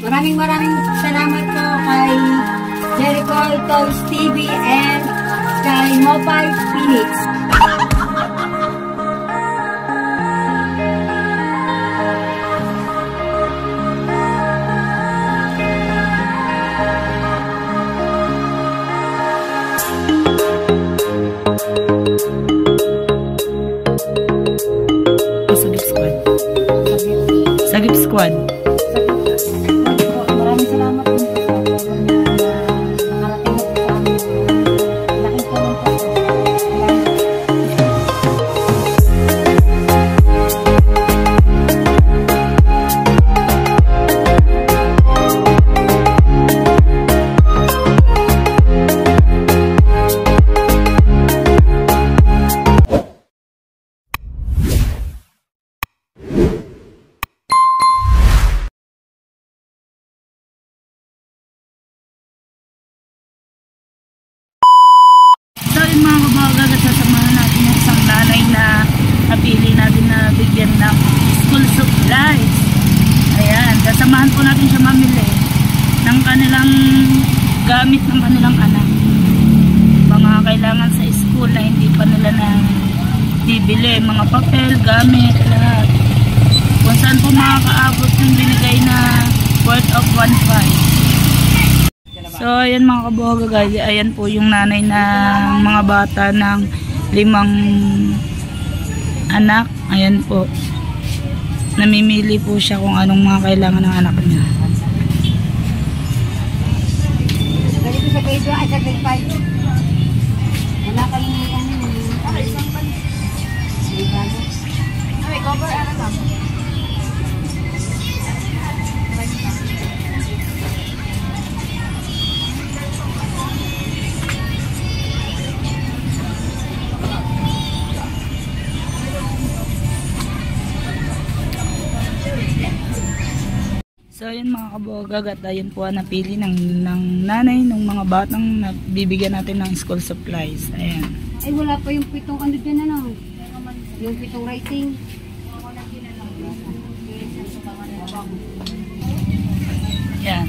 Maraming salamat po kay Jericho Toys TV and kay Mobile Phoenix. Sagip Squad. Maraming salamat po sa nakarating po sa amin. Laking tulong po. Napili natin na bigyan ng school supplies. Ayan, sasamahan po natin siya mamili ng kanilang gamit ng kanilang anak. Mga kailangan sa school na hindi pa nila na bibili. Mga papel, gamit, lahat. Kung saan po makakaabot yung binigay na worth of 1.5. So, ayan mga kabuhaga guys. Ayan po yung nanay ng mga bata ng 5 anak. Ayan po, namimili po siya kung anong mga kailangan ng anak niya. Ganito sa grade 1 at sa grade 5. Wala kayong ano. May cover ano lang. So ayun mga kabuhagag, at ayun po napili ng nanay ng mga batang bibigyan natin ng school supplies. Ayan. Ay wala pa yung 7 ano dyan ano. Yung 7 writing. Ayan.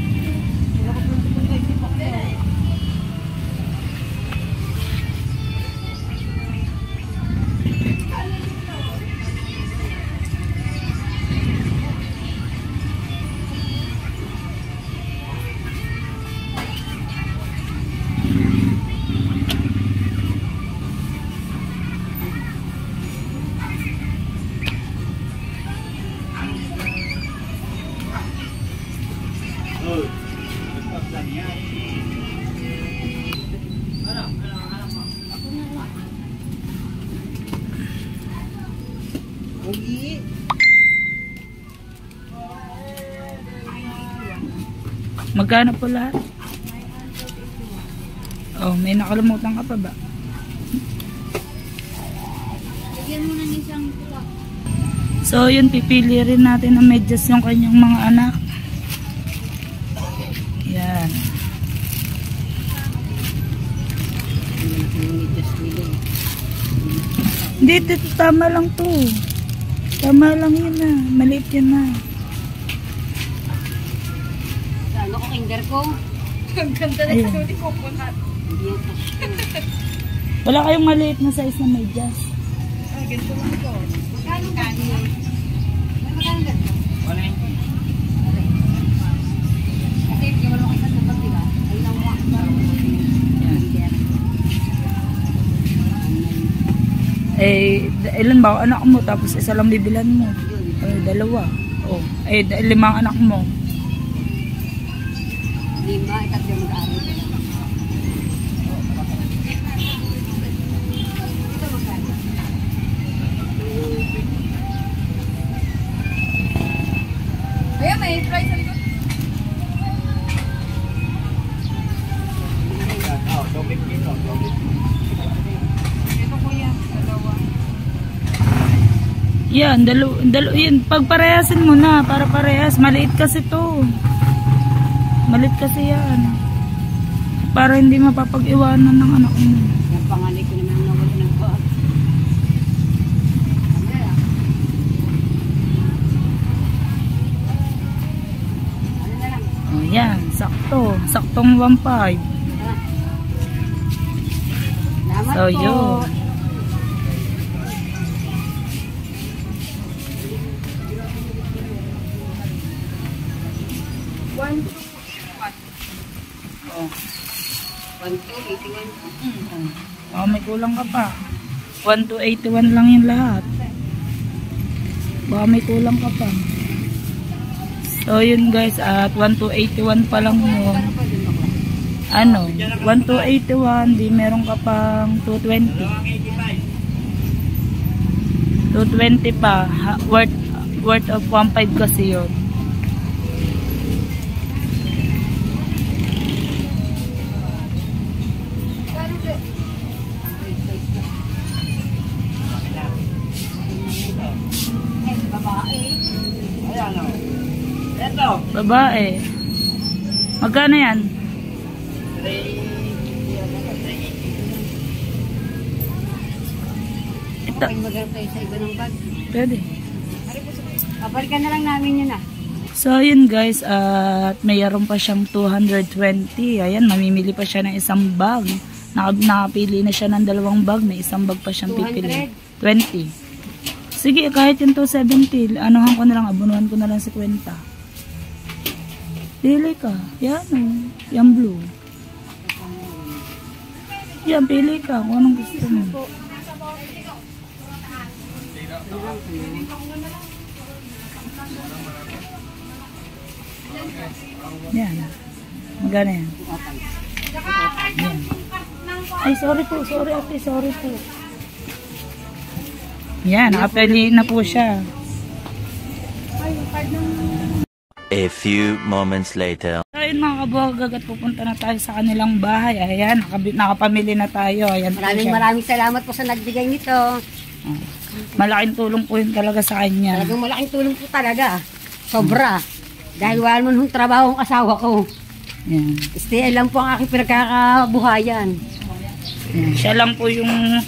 Magkano po lahat? Oh, may nakalimutan ka pa ba? Bigyan mo na ng isang pula. So, yun, pipili rin natin ng medyas yung kanyang mga anak. Yan. Hindi, tama lang to. Tama lang yun na. Maliit yun na. Ano ko kinder ko? Ang ganda na yung sulit ko po natin. Wala kayong maliit na size na medyas. Ah, ganito lang ito. Magkano ba? Magkano ba? 190. Kasi hindi mo lang kita tupat, diba? Ay lang mo. Eh, ilan ba anak mo? Tapos isa lang bibilan mo. Eh, 2. Oh, eh, 5 anak mo. 5, 3 mag-aaral ko lang. Kaya may price sa likod. Ito kuya, 2. Yan, yun, pagparehasin mo na, para parehas. Maliit kasi to. Maliit kasi yan. Para hindi mapapag-iwanan ng anak mo. Yung panganay ko naman nawala ng bag. Ano na lang? Ayan, sakto. Saktong 1.5. Salamat So, po. yun. Oh. 1,281. Oh, may kulang ka pa. 1,281 lang yung lahat. Baka may kulang ka pa. So, yun guys, at 1,281 pa lang yun. Ano? 1,281, di meron ka pang 220. 220 pa. Worth of 1.5 kasi yun. Babae. Magkano yan? Ito. Okay, maghanap tayo sa iba ng bag. Pwede. Babalikan na lang namin yun ah. So, yun guys. At mayroon pa siyang 220. Ayan, mamimili pa siya ng isang bag. Nakapili na siya ng 2 bag. May isang bag pa siyang pipili. 20. Sige, kahit yung 270. Anuhan ko na lang. Abunuhan ko na lang si 50. Pili ka. Yan o. Yan blue. Yan, pili ka. Kung anong gusto mo. Yan. Magana yan. Yan. Ay, sorry po. Sorry ate. Sorry po. Yan. Nakapili na po siya. A few moments later. So yun mga kabuhag, at pupunta na tayo sa kanilang bahay. Ayan, nakapamili na tayo. Ayan, Maraming salamat po sa nagbigay nito. malaking tulong po yun talaga sa kanya. Talagang malaking tulong po talaga. Sobra. Dahil wala man yung trabaho ang asawa ko. Ayan. Stay lang po ang aking pinagkakabuhayan. Ayan. Siya lang po yung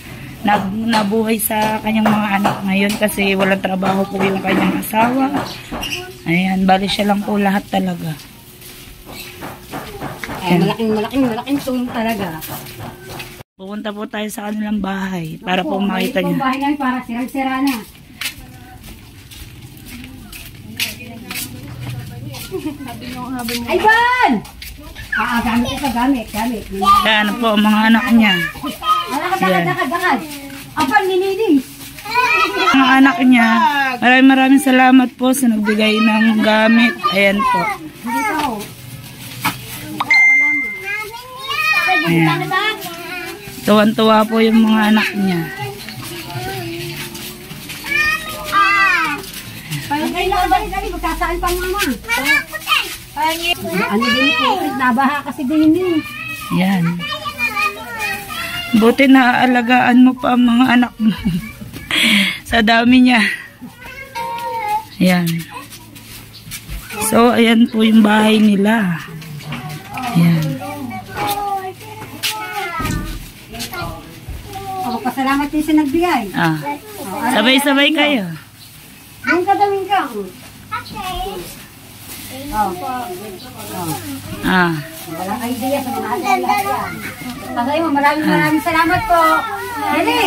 nabuhay sa kanyang mga anak ngayon kasi walang trabaho po yung kanyang asawa. Ayan, bali siya lang po lahat talaga. Ay, malaking tulong talaga. Pupunta po tayo sa kanilang bahay para po makita niya. Ito bahay namin para sirang-sira na. Ay, Ban! Gamit ko sa gamit. Yan po ang mga anak niya. Dakad. Apan, nininis. Mga anak niya, maraming salamat po sa nagbigay ng gamit. Ayan po. Dito. Ayan. Tuwan-tuwa po yung mga anak niya. Dali, magkasaan pa mama. Ano din po, nabaha kasi din yun. Ayan. Buti na aalagaan mo pa ang mga anak mo. Sa dami niya. Ayan. So, ayan po yung bahay nila. Ayan. Pasalamat din sa nagbigay. Sabay-sabay kayo. Yung kadawin ka. Walang idea sa mga lahat. Pasay mo, maraming salamat po. Dali.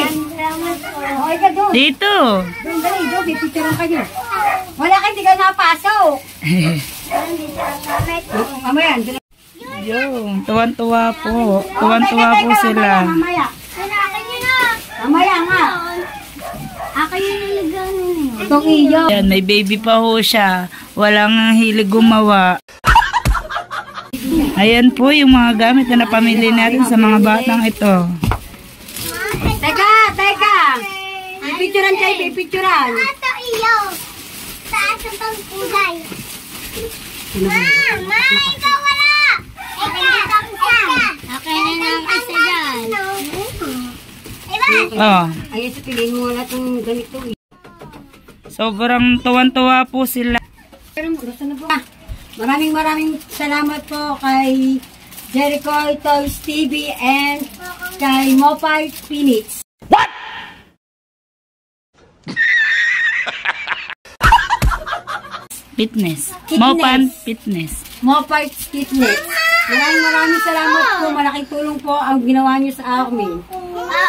Okay ka doon. Dito. Dali, may picturean kayo. Wala ka, hindi ka napasok. Mamaya. Yung, tuwan-tuwa po. Tuwan-tuwa po sila. Mamaya nga. Itong iyo. Ayan, may baby pa ho siya. Walang hilig gumawa. Ayan po yung mga gamit na napamili natin sa mga batang ito. Teka. Pipicturan kayo, pipicturan. Ito iyo. Taas ang pangkulay. Ma, ikaw wala. Eka. Okay na lang isa dyan. Oh. Ayun, sa piliin mo wala itong ganito. Sobrang tuwan-tuwa po sila. Maraming salamat po kay Jericho Toys TV and kay Mopay Phoenix. What? Fitness. Fitness. Mopan Fitness. Mopart Fitness. Maraming salamat po. Malaking tulong po ang ginawa niyo sa amin.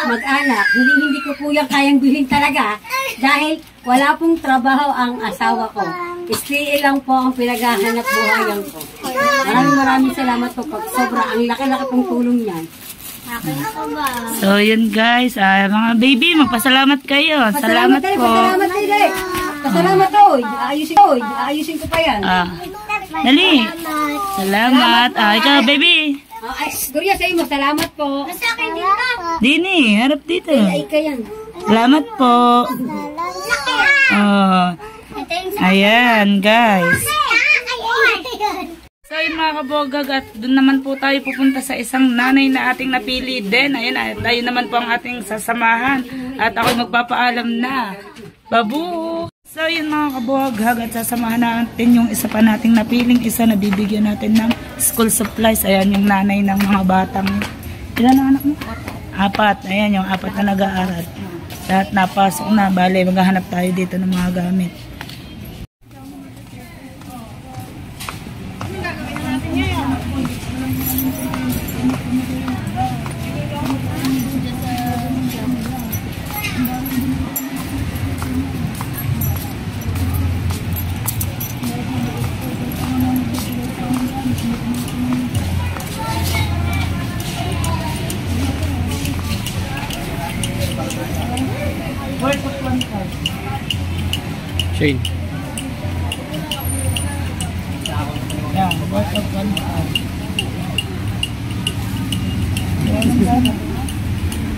Mag-anak. Hindi ko po yan kayang bilhin talaga dahil wala pong trabaho ang asawa ko. SPA lang po ang pinaghahanap buhayan ko. Maraming salamat po. Sobra ang laki-laki pong tulong niyan. So, yun guys. Mga baby, magpasalamat kayo. Salamat po. Pasalamat tayo. Pasalamat to. Ayusin ko pa yan. Dali. Salamat. Ikaw, baby. Gloria sa imo, salamat po. Dini, harap dito. Ay, kayan. Salamat po. Ayan, guys. So, yun mga kabogag, at doon naman po tayo pupunta sa isang nanay na ating napili din. Ayan, tayo naman po ang ating sasamahan. At ako'y magpapaalam na. Babu! So, yun mga kabogag, at sasamahan natin yung isa pa nating napiling isa na bibigyan natin ng school supplies. Ayan, yung nanay ng mga batang. Ilan ang anak mo? 4. Ayan, yung 4 na nag-aaral. Lahat napasok na. Bale, maghahanap tayo dito ng mga gamit. Shane. Yeah, worth of 1 hour.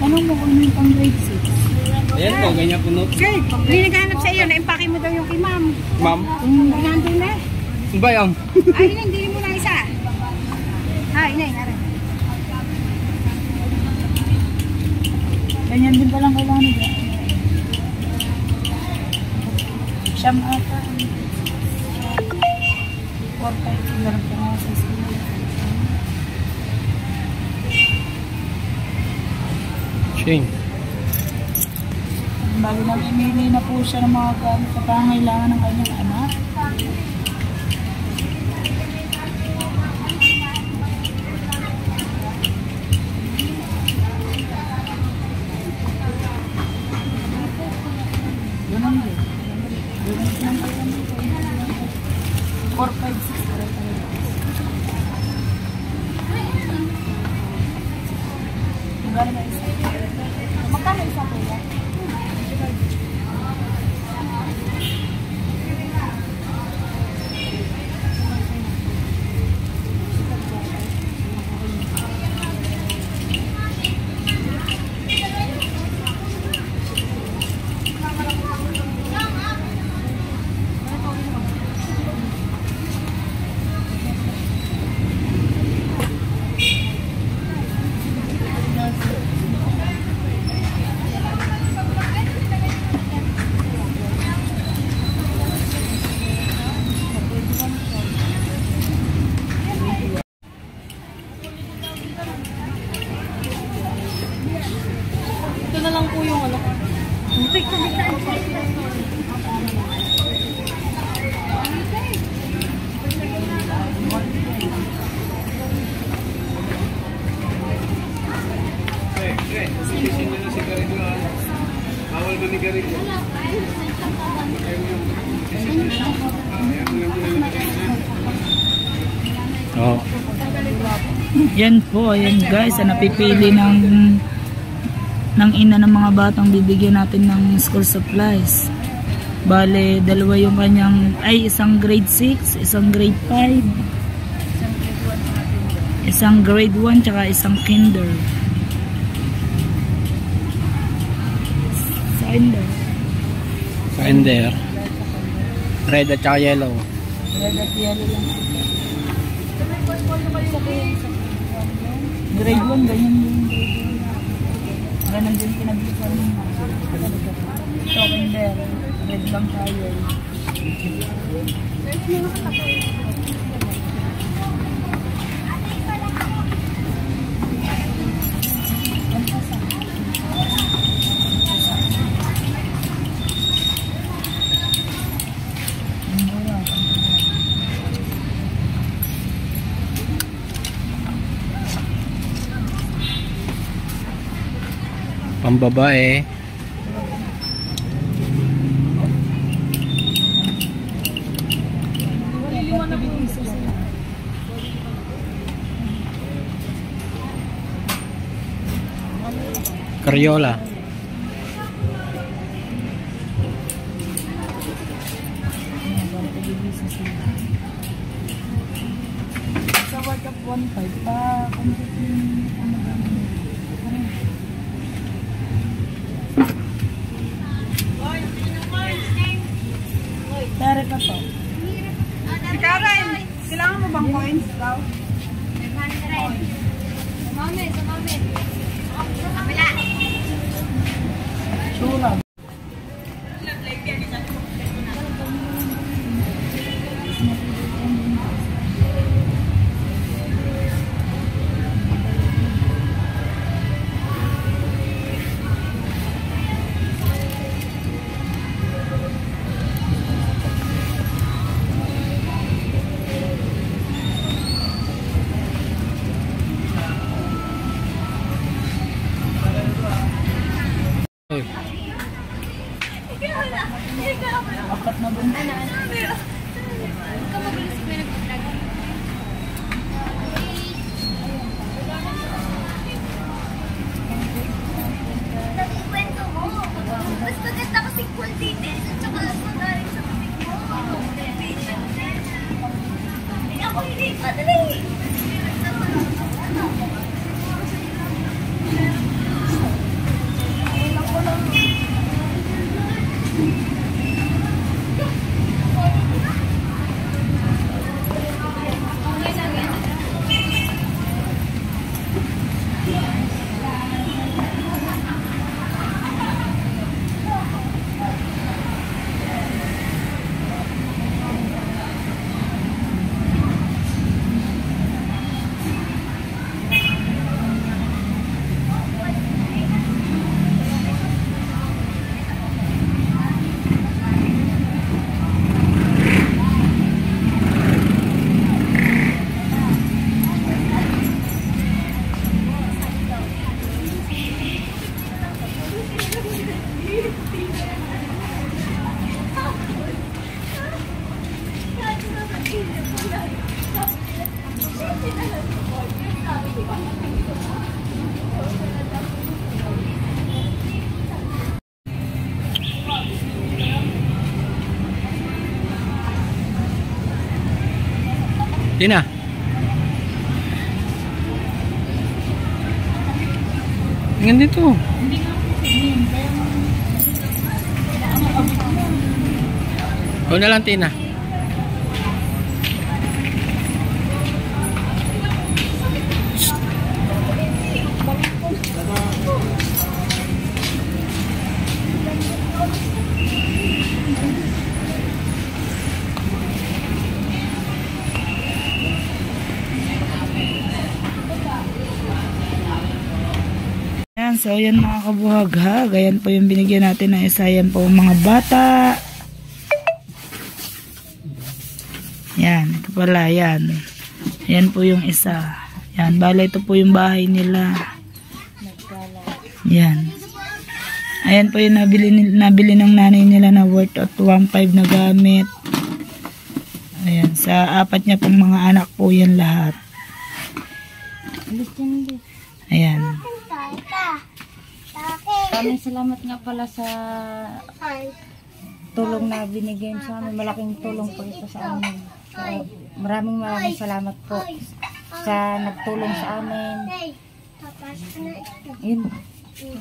Tanong mo kung yung pang grade 6. Ayan po, ganyan po note. Sir, may naghanap sa iyo, na-impake mo daw yung kay ma'am. Ma'am? Nandun na. Ano ba yan? Ay, hindi mo na isa. Inay. Ganyan din palang kailangan nila. Siyam ata. 4-5 kilarap ka nga sa school. Shane. Bago namimili na po siya ng mga gamit na pangailangan ng kanyang anak. Ganun din. 4, 5, 6 para tayo. Magkano na isa? Magkano isa po yan? Ito na lang po yung ano. Bawal ba ni Garito? Oh. Yan po, ayan guys, napipili ng ina ng mga batang bibigyan natin ng school supplies. Bale, dalawa yung kanyang, isang grade 6, isang grade 5, isang grade 1, tsaka isang kinder. Kinder. Red at saka yellow. Red at yellow lang. Grade 1, ganyan yung ganun din pinag-ipan mo. So, kinder. Red lang tayo. Pambabae. Cariola. Sa worth of 1.5 pa. Dari ka to. Si Karen, kailangan mo bang coins daw? 500. Sumami. Wala. Chula. Uy. Apat na dun. Ikwento mo. Mas maganda kasi full details at saka magaling sa kapit mo. Ako hindi pa dali. Tina. Tingnan dito. O na lang, Tina. Ayan, so ayan mga kabuhag ha. Ayan po yung binigyan natin ng isa. Ayan po mga bata. Yan, ito pala, yan. Ayan po yung isa. Yan, bala ito po yung bahay nila. Yan. Ayan po yung nabili ng nanay nila na worth of 1.5 na gamit. Ayan, sa apat niya pong mga anak po yan lahat. Ayan. Maraming salamat nga pala sa tulong na binigay sa amin. Malaking tulong po ito sa amin. So, maraming salamat po sa nagtulong sa amin. Yun.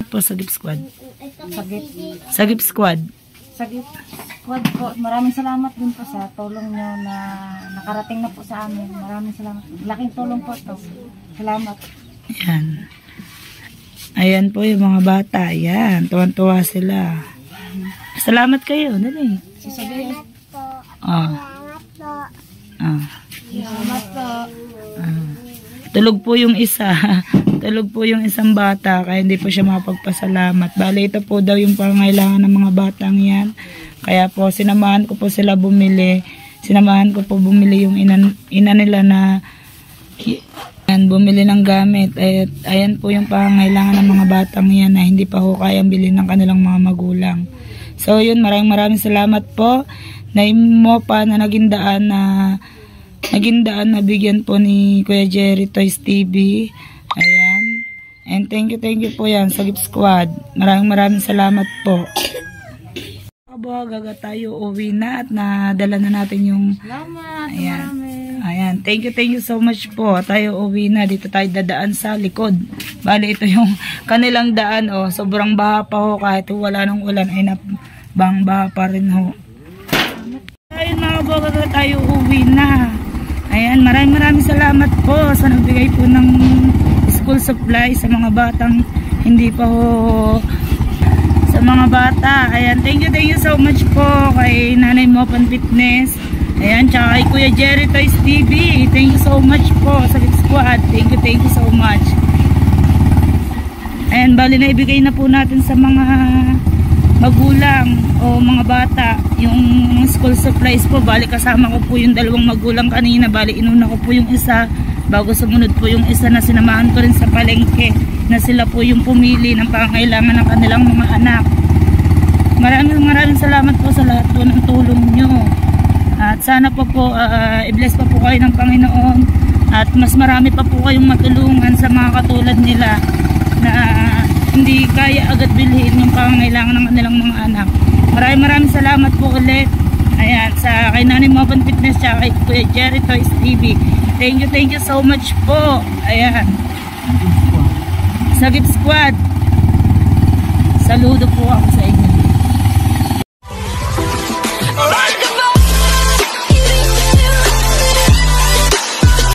Po sa Gift Squad. Sagip. Sa Gift Squad. Sagip squad po. Maraming salamat din po sa tulong nyo na nakarating na po sa amin. Maraming salamat. Laking tulong po ito. Salamat. Ayan. Ayan po yung mga bata. Ayan. Tuwan-tuwa sila. Salamat kayo. Dali. Sasabihin. Salamat po. Tulog po yung isa. Tulog po yung isang bata. Kaya hindi po siya mapagpasalamat. Bale, ito po daw yung pangailangan ng mga batang yan. Kaya po, sinamahan ko po sila bumili. Sinamahan ko po bumili yung ina nila na Ayan, bumili ng gamit. At ayan po yung pangangailangan ng mga batang yan na hindi pa ho kayang bilhin ng kanilang mga magulang. So yun, maraming salamat po na Mopa na naging daan na bigyan po ni Kuya Jerry Toys TV. Ayan. And thank you po yan sa Gift Squad. Maraming salamat po. Gaga tayo uwi na at nadala na natin yung ayan. Ayan, thank you so much po. Tayo uwi na. Dito tayo dadaan sa likod. Bali, ito yung kanilang daan. Oh, sobrang baha pa ho. Kahit wala ng ulan ay baha pa rin ho. Ayun mga boga, tayo uwi na. Ayan, maraming salamat po sa nagbigay po ng school supply sa mga batang hindi pa ho sa mga bata. Ayan, thank you so much po kay Nanay Mopan Fitness. Ayan, tsaka kay Kuya Jerry Toys TV. Thank you so much po sa Gift Squad. Thank you so much. Ayan, bali na ibigay na po natin sa mga magulang o mga bata yung school supplies po. Bali kasama ko po yung dalawang magulang kanina. Bali inuna ko po yung isa bago sumunod po yung isa na sinamahan ko rin sa palengke na sila po yung pumili ng pangangailangan ng kanilang mga anak. Maraming salamat po sa lahat po ng tulong nyo. At sana po i-bless pa po kayo ng Panginoon at mas marami pa po kayong matulungan sa mga katulad nila na hindi kaya agad bilhin yung pangangailangan ng kanilang mga anak. Maraming salamat po ulit. Ayan, sa kay Nanay Mopan Fitness at kay Kuya Jerry Toys TV. Thank you so much po. Ayan. Sa Gift Squad. Saludo po ako